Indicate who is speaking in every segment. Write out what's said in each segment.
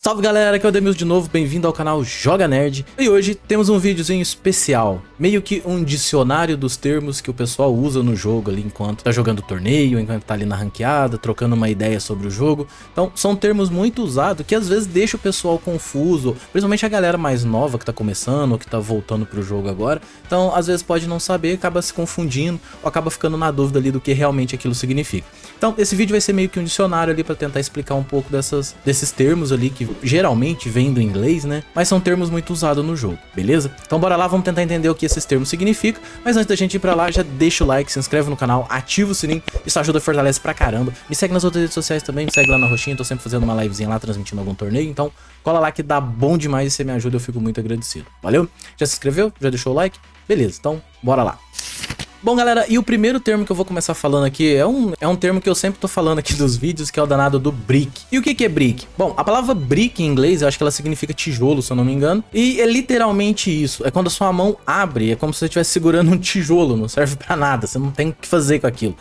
Speaker 1: Salve galera, aqui é o Demils de novo, bem-vindo ao canal Joga Nerd. E hoje temos um videozinho especial, meio que um dicionário dos termos que o pessoal usa no jogo ali enquanto tá jogando torneio, enquanto tá ali na ranqueada, trocando uma ideia sobre o jogo. Então são termos muito usados que às vezes deixa o pessoal confuso, principalmente a galera mais nova que tá começando ou que tá voltando pro jogo agora. Então às vezes pode não saber, acaba se confundindo ou acaba ficando na dúvida ali do que realmente aquilo significa. Então esse vídeo vai ser meio que um dicionário ali pra tentar explicar um pouco desses termos ali que geralmente vem do inglês, né? Mas são termos muito usados no jogo, beleza? Então bora lá, vamos tentar entender o que esses termos significam. Mas antes da gente ir pra lá, já deixa o like, se inscreve no canal, ativa o sininho, isso ajuda e fortalece pra caramba. Me segue nas outras redes sociais também, me segue lá na roxinha, tô sempre fazendo uma livezinha lá, transmitindo algum torneio. Então cola lá que dá bom demais e você me ajuda, eu fico muito agradecido. Valeu? Já se inscreveu? Já deixou o like? Beleza, então bora lá. Bom galera, e o primeiro termo que eu vou começar falando aqui é um termo que eu sempre tô falando aqui dos vídeos, que é o danado do brick. E o que é brick? Bom, a palavra brick em inglês, eu acho que ela significa tijolo, se eu não me engano. E é literalmente isso, é quando a sua mão abre, é como se você estivesse segurando um tijolo, não serve pra nada, você não tem o que fazer com aquilo.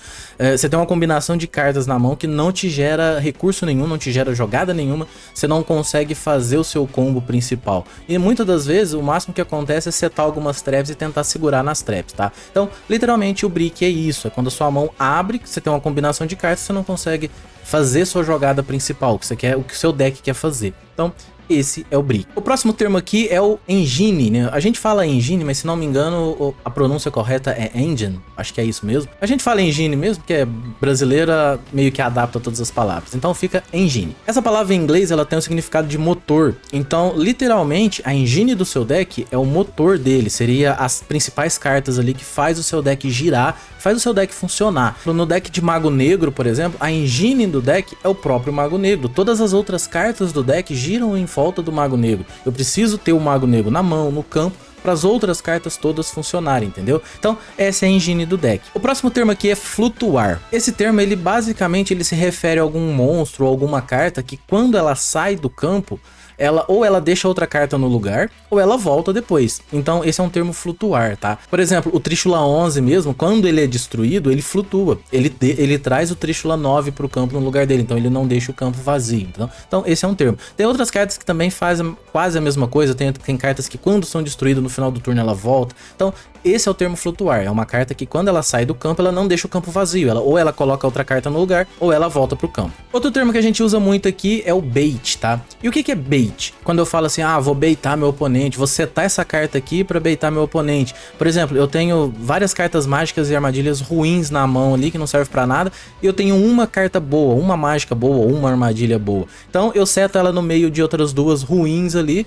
Speaker 1: Você tem uma combinação de cartas na mão que não te gera recurso nenhum, não te gera jogada nenhuma, você não consegue fazer o seu combo principal. E muitas das vezes, o máximo que acontece é setar algumas traps e tentar segurar nas traps, tá? Então, literalmente o brick é isso, é quando a sua mão abre, você tem uma combinação de cartas, você não consegue fazer sua jogada principal, o que você quer, o que o seu deck quer fazer. Então, esse é o brick. O próximo termo aqui é o engine, né? A gente fala engine, mas se não me engano, a pronúncia correta é engine. Acho que é isso mesmo. A gente fala engine mesmo, porque é brasileira, meio que adapta todas as palavras. Então fica engine. Essa palavra em inglês, ela tem um significado de motor. Então, literalmente, a engine do seu deck é o motor dele. Seria as principais cartas ali que faz o seu deck girar, faz o seu deck funcionar. No deck de Mago Negro, por exemplo, a engine do deck é o próprio Mago Negro. Todas as outras cartas do deck giram em volta do Mago Negro. Eu preciso ter o Mago Negro na mão, no campo, para as outras cartas todas funcionarem, entendeu? Então, essa é a engine do deck. O próximo termo aqui é flutuar. Esse termo, ele basicamente se refere a algum monstro ou alguma carta que quando ela sai do campo, ela deixa outra carta no lugar, ou ela volta depois. Então esse é um termo flutuar, tá? Por exemplo, o Trishula 11 mesmo, quando ele é destruído, ele flutua. Ele traz o Trishula 9 pro campo no lugar dele, então ele não deixa o campo vazio. Então esse é um termo. Tem outras cartas que também fazem quase a mesma coisa, tem cartas que quando são destruídas no final do turno ela volta. Então esse é o termo flutuar, é uma carta que quando ela sai do campo, ela não deixa o campo vazio. Ou ela coloca outra carta no lugar, ou ela volta pro campo. Outro termo que a gente usa muito aqui é o bait, tá? E o que é bait? Quando eu falo assim, vou baitar meu oponente, vou setar essa carta aqui pra baitar meu oponente. Por exemplo, eu tenho várias cartas mágicas e armadilhas ruins na mão ali, que não serve pra nada, e eu tenho uma carta boa, uma mágica boa, uma armadilha boa. Então eu seto ela no meio de outras duas ruins ali,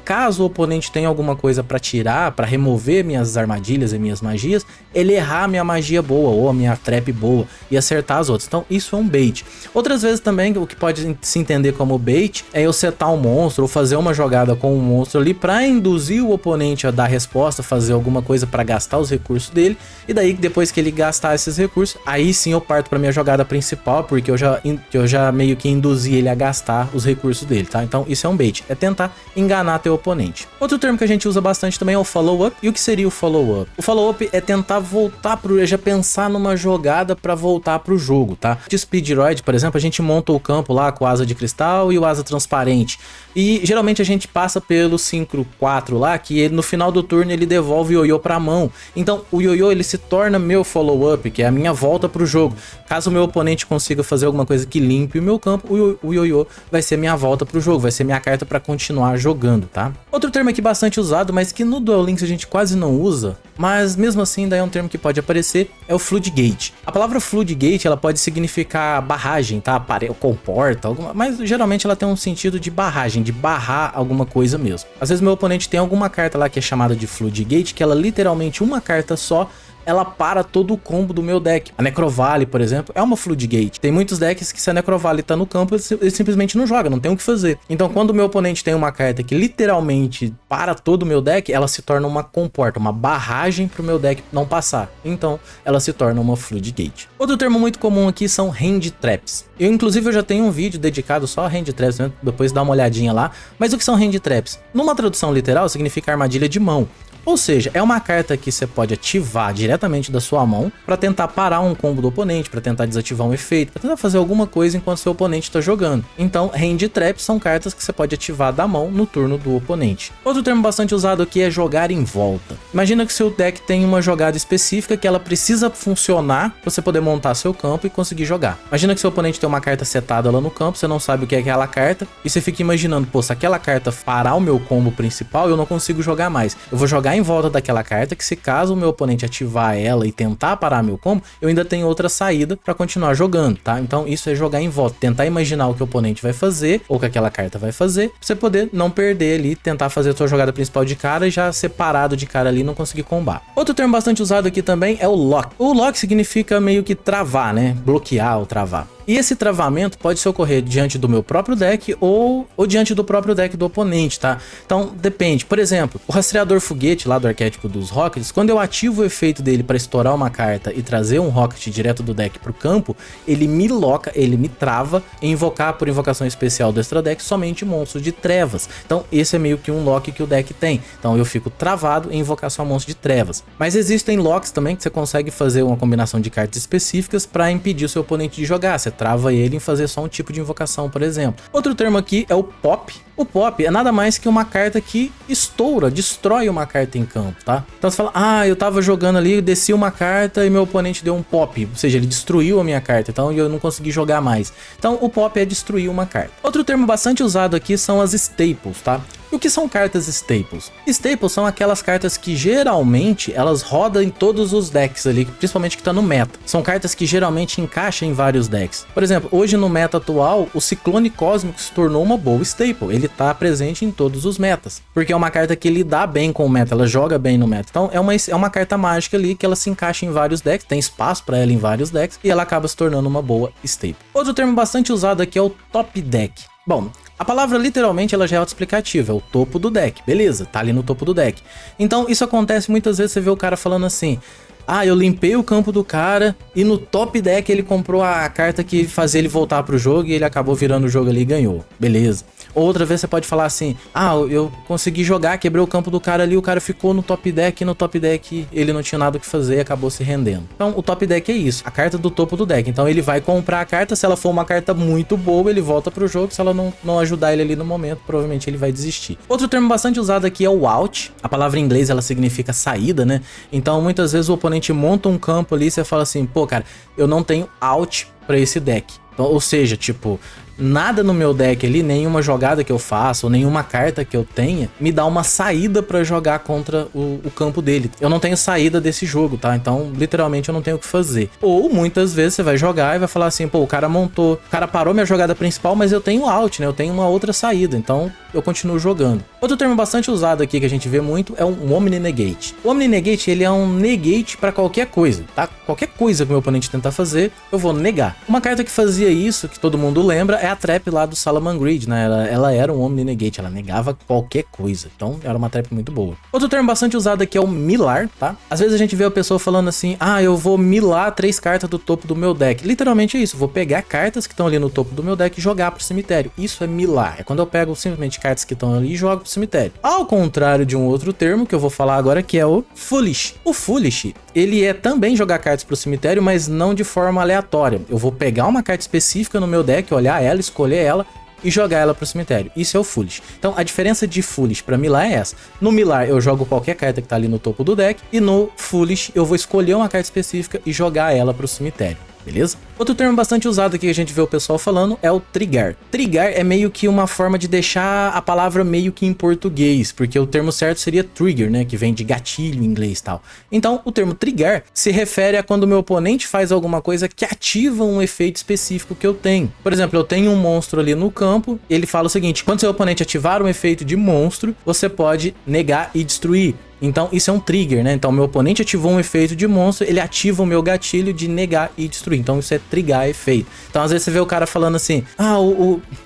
Speaker 1: caso o oponente tenha alguma coisa pra tirar, pra remover minhas armadilhas e minhas magias, ele errar a minha magia boa ou a minha trap boa e acertar as outras. Então isso é um bait. Outras vezes também o que pode se entender como bait é eu setar um monstro ou fazer uma jogada com um monstro ali pra induzir o oponente a dar resposta, fazer alguma coisa pra gastar os recursos dele, e daí depois que ele gastar esses recursos, aí sim eu parto pra minha jogada principal, porque eu já meio que induzi ele a gastar os recursos dele, tá? Então isso é um bait, é tentar enganar teu oponente. Outro termo que a gente usa bastante também é o follow-up. E o que seria o follow-up? O follow-up é tentar voltar já pensar numa jogada para voltar pro jogo, tá? De Speedroid, por exemplo, a gente monta o campo lá com o asa de cristal e o asa transparente. E geralmente a gente passa pelo 5-4 lá, que ele, no final do turno ele devolve o ioiô pra mão. Então o ioiô ele se torna meu follow-up, que é a minha volta pro jogo. Caso o meu oponente consiga fazer alguma coisa que limpe o meu campo, o ioiô vai ser minha volta pro jogo, vai ser minha carta para continuar jogando, tá? Outro termo aqui bastante usado, mas que no Duel Links a gente quase não usa, mas mesmo assim daí é um termo que pode aparecer, é o Floodgate. A palavra Floodgate, ela pode significar barragem, tá? Comporta, mas geralmente ela tem um sentido de barragem, de barrar alguma coisa mesmo. Às vezes meu oponente tem alguma carta lá que é chamada de Floodgate, que ela literalmente uma carta só, ela para todo o combo do meu deck. A Necrovalley, por exemplo, é uma Floodgate. Tem muitos decks que se a Necrovalley tá no campo, ele simplesmente não joga, não tem o que fazer. Então quando o meu oponente tem uma carta que literalmente para todo o meu deck, ela se torna uma comporta, uma barragem pro meu deck não passar. Então ela se torna uma Floodgate. Outro termo muito comum aqui são Hand Traps. Inclusive eu já tenho um vídeo dedicado só a Hand Traps, né? Depois dá uma olhadinha lá. Mas o que são Hand Traps? Numa tradução literal significa armadilha de mão. Ou seja, é uma carta que você pode ativar diretamente da sua mão para tentar parar um combo do oponente, para tentar desativar um efeito, para tentar fazer alguma coisa enquanto seu oponente está jogando. Então, Hand Trap são cartas que você pode ativar da mão no turno do oponente. Outro termo bastante usado aqui é jogar em volta. Imagina que seu deck tem uma jogada específica que ela precisa funcionar para você poder montar seu campo e conseguir jogar. Imagina que seu oponente tem uma carta setada lá no campo, você não sabe o que é aquela carta, e você fica imaginando, pô, se aquela carta parar o meu combo principal, eu não consigo jogar mais. Eu vou jogar em volta daquela carta que, se caso o meu oponente ativar ela e tentar parar meu combo, eu ainda tenho outra saída para continuar jogando, tá? Então isso é jogar em volta, tentar imaginar o que o oponente vai fazer, ou que aquela carta vai fazer, pra você poder não perder ali, tentar fazer a sua jogada principal de cara e já ser parado de cara ali e não conseguir combar. Outro termo bastante usado aqui também é o lock. O lock significa meio que travar, né? Bloquear ou travar. E esse travamento pode se ocorrer diante do meu próprio deck ou diante do próprio deck do oponente, tá? Então depende. Por exemplo, o rastreador foguete lá do arquétipo dos Rockets, quando eu ativo o efeito dele para estourar uma carta e trazer um Rocket direto do deck pro campo, ele me loca, ele me trava em invocar por invocação especial do extra deck somente monstros de trevas. Então esse é meio que um lock que o deck tem. Então eu fico travado em invocar só monstros de trevas. Mas existem locks também que você consegue fazer uma combinação de cartas específicas para impedir o seu oponente de jogar. Você trava ele em fazer só um tipo de invocação, por exemplo. Outro termo aqui é o pop. O pop é nada mais que uma carta que estoura, destrói uma carta em campo, tá? Então você fala, ah, eu tava jogando ali, desci uma carta e meu oponente deu um pop, ou seja, ele destruiu a minha carta, então eu não consegui jogar mais. Então o pop é destruir uma carta. Outro termo bastante usado aqui são as staples, tá? E o que são cartas staples? Staples são aquelas cartas que geralmente elas rodam em todos os decks ali, principalmente que tá no meta. São cartas que geralmente encaixam em vários decks. Por exemplo, hoje no meta atual, o Ciclone Cósmico se tornou uma boa staple. Ele tá presente em todos os metas, porque é uma carta que lida bem com o meta, ela joga bem no meta. Então é uma carta mágica ali que ela se encaixa em vários decks, tem espaço para ela em vários decks e ela acaba se tornando uma boa staple. Outro termo bastante usado aqui é o top deck. Bom, a palavra literalmente ela já é autoexplicativa, é o topo do deck, beleza, tá ali no topo do deck. Então isso acontece muitas vezes, você vê o cara falando assim, ah, eu limpei o campo do cara e no top deck ele comprou a carta que fazia ele voltar pro jogo e ele acabou virando o jogo ali e ganhou, beleza. Outra vez você pode falar assim, ah, eu consegui jogar, quebrei o campo do cara ali, o cara ficou no top deck e no top deck ele não tinha nada o que fazer e acabou se rendendo. Então o top deck é isso, a carta do topo do deck. Então ele vai comprar a carta, se ela for uma carta muito boa, ele volta pro jogo, se ela não ajudar ele ali no momento, provavelmente ele vai desistir. Outro termo bastante usado aqui é o out. A palavra em inglês ela significa saída, né? Então muitas vezes o oponente monta um campo ali e você fala assim, pô cara, eu não tenho out pra esse deck. Então, ou seja, tipo, nada no meu deck ali, nenhuma jogada que eu faça ou nenhuma carta que eu tenha me dá uma saída pra jogar contra o campo dele. Eu não tenho saída desse jogo, tá? Então, literalmente, eu não tenho o que fazer. Ou, muitas vezes, você vai jogar e vai falar assim, pô, o cara montou, o cara parou minha jogada principal, mas eu tenho out, né? Eu tenho uma outra saída, então eu continuo jogando. Outro termo bastante usado aqui que a gente vê muito é um Omni Negate. O Omni Negate, ele é um negate pra qualquer coisa, tá? Qualquer coisa que o meu oponente tentar fazer, eu vou negar. Uma carta que fazia isso, que todo mundo lembra, é a trap lá do Salamangreed, né? Ela era um Omni Negate, ela negava qualquer coisa. Então, era uma trap muito boa. Outro termo bastante usado aqui é o milar, tá? Às vezes a gente vê a pessoa falando assim, ah, eu vou milar 3 cartas do topo do meu deck. Literalmente é isso, vou pegar cartas que estão ali no topo do meu deck e jogar pro cemitério. Isso é milar, é quando eu pego simplesmente cartas que estão ali e jogo pro cemitério. Ao contrário de um outro termo que eu vou falar agora, que é o Foolish. O Foolish, ele é também jogar cartas pro cemitério, mas não de forma aleatória. Eu vou pegar uma carta específica no meu deck, olhar ela, escolher ela e jogar ela pro cemitério. Isso é o Foolish. Então a diferença de Foolish pra Milar é essa. No Milar eu jogo qualquer carta que tá ali no topo do deck, e no Foolish eu vou escolher uma carta específica e jogar ela pro cemitério. Beleza? Outro termo bastante usado aqui que a gente vê o pessoal falando é o trigar. Trigar é meio que uma forma de deixar a palavra meio que em português, porque o termo certo seria trigger, né? Que vem de gatilho em inglês e tal. Então, o termo trigar se refere a quando o meu oponente faz alguma coisa que ativa um efeito específico que eu tenho. Por exemplo, eu tenho um monstro ali no campo, ele fala o seguinte, quando seu oponente ativar um efeito de monstro, você pode negar e destruir. Então isso é um trigger, né? Então meu oponente ativou um efeito de monstro, ele ativa o meu gatilho de negar e destruir. Então isso é trigar efeito. Então às vezes você vê o cara falando assim, ah,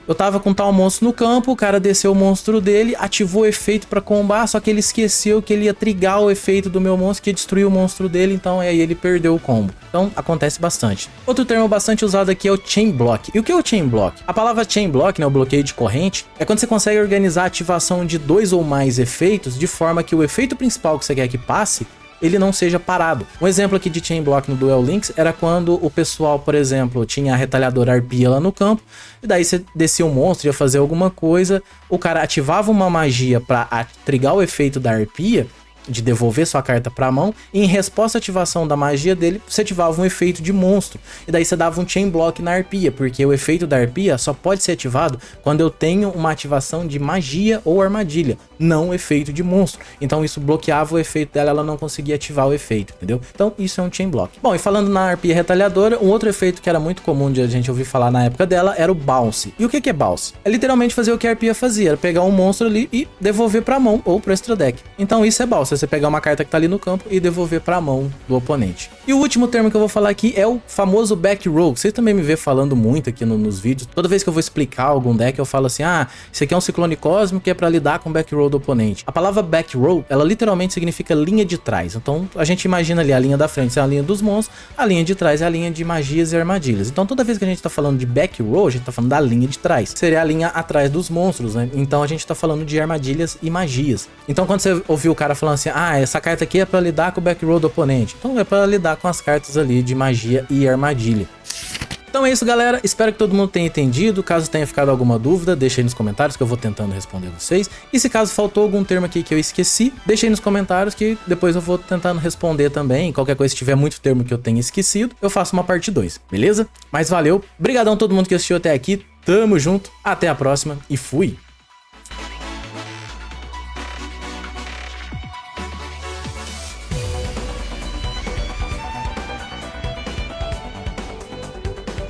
Speaker 1: eu tava com tal monstro no campo, o cara desceu o monstro dele, ativou o efeito pra combar, só que ele esqueceu que ele ia trigar o efeito do meu monstro, que ia destruir o monstro dele, então aí ele perdeu o combo. Então acontece bastante. Outro termo bastante usado aqui é o Chain Block. E o que é o Chain Block? A palavra Chain Block, né, o bloqueio de corrente, é quando você consegue organizar a ativação de 2 ou mais efeitos de forma que o efeito principal que você quer que passe ele não seja parado. Um exemplo aqui de Chain Block no Duel Links era quando o pessoal, por exemplo, tinha a retalhadora arpia lá no campo, e daí você descia um monstro, ia fazer alguma coisa, o cara ativava uma magia pra trigar o efeito da arpia, de devolver sua carta pra mão, e em resposta à ativação da magia dele, você ativava um efeito de monstro, e daí você dava um Chain Block na arpia, porque o efeito da arpia só pode ser ativado quando eu tenho uma ativação de magia ou armadilha, não o efeito de monstro. Então isso bloqueava o efeito dela, ela não conseguia ativar o efeito, entendeu? Então isso é um Chain Block. Bom, e falando na arpia retalhadora, um outro efeito que era muito comum de a gente ouvir falar na época dela era o Bounce. E o que é Bounce? É literalmente fazer o que a arpia fazia, era pegar um monstro ali e devolver pra mão ou pro extra deck. Então isso é Bounce, você pegar uma carta que tá ali no campo e devolver pra mão do oponente. E o último termo que eu vou falar aqui é o famoso back row. Vocês também me vê falando muito aqui nos vídeos. Toda vez que eu vou explicar algum deck, eu falo assim, ah, isso aqui é um ciclone cósmico que é pra lidar com o back row do oponente. A palavra back row, ela literalmente significa linha de trás. Então a gente imagina ali a linha da frente é a linha dos monstros, a linha de trás é a linha de magias e armadilhas. Então toda vez que a gente tá falando de back row, a gente tá falando da linha de trás. Seria a linha atrás dos monstros, né? Então a gente tá falando de armadilhas e magias. Então quando você ouviu o cara falando assim, ah, essa carta aqui é pra lidar com o back row do oponente. Então é pra lidar com as cartas ali de magia e armadilha. Então é isso, galera. Espero que todo mundo tenha entendido. Caso tenha ficado alguma dúvida, deixa aí nos comentários que eu vou tentando responder vocês. E se caso faltou algum termo aqui que eu esqueci, deixa aí nos comentários que depois eu vou tentando responder também. Qualquer coisa, se tiver muito termo que eu tenha esquecido, eu faço uma parte 2, beleza? Mas valeu. Obrigadão a todo mundo que assistiu até aqui. Tamo junto. Até a próxima e fui!